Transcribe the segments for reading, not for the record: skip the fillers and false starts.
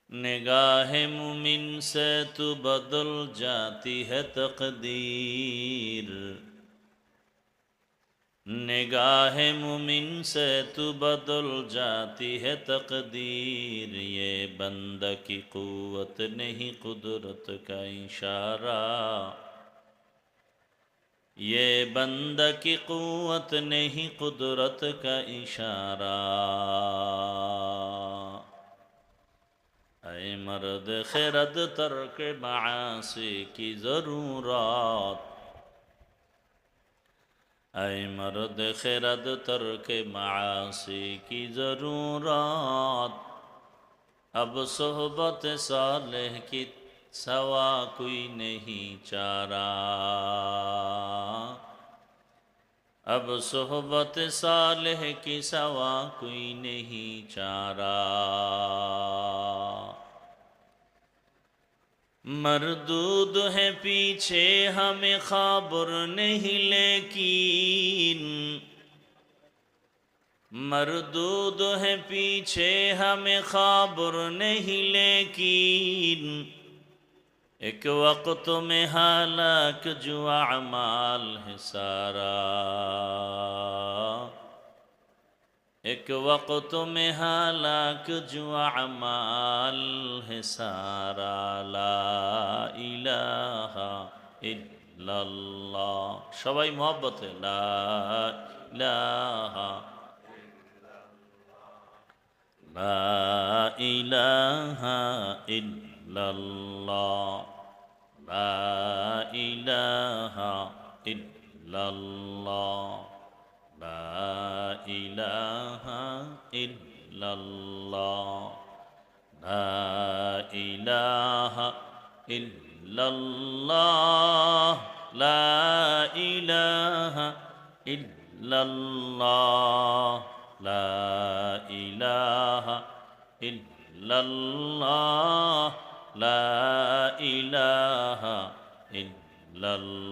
निगाह मुमिन से तू बदल जाती है तकदीर, निगाह मुमिन से तू बदल जाती है तकदीर। ये बंदा की क़ुव्वत नहीं कुदरत का इशारा, ये बंदा की क़ुव्वत नहीं कुदरत का इशारा। ऐ मर्द खिरद तर्क मासी की ज़रूरत, ऐ मर्द खिरद तर्क मासी की ज़रूरत। अब सोहबत सालेह की सवा कोई नहीं चारा, अब सोहबत सालेह की सवा कोई नहीं चारा। मरदूद है पीछे हमें खबर नहीं लेकिन, मरदूद है पीछे हमें खबर नहीं लेकिन। एक वक्त में हालाक जो अमाल है सारा, एक वक्त में हालाक जो अमाल है सारा। ला इलाहा इल्लल्लाह, सबाई मोहब्बत है। ला इलाहा, ला इलाहा इल्लल्लाह, ला इलाहा इल्लल्लाह, ला इलाहा इल्लल्लाह, ला इलाहा इल्लल्लाह, ला इलाहा इल्लल्लाह, ला इलाहा इल्लल्लाह, ला इलाहा इल्लल्लाह,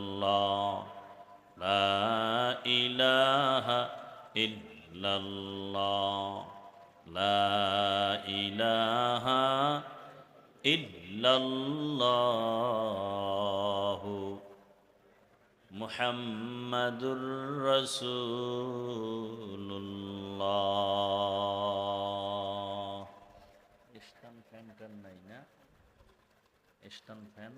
ला इलाहा इल्लल्लाह, ला इलाहा इल्लल्लाह। मुहम्मदुर रसूलुल्लाह। स्टैंड फैन टन नहीं ना, स्टैंड फैन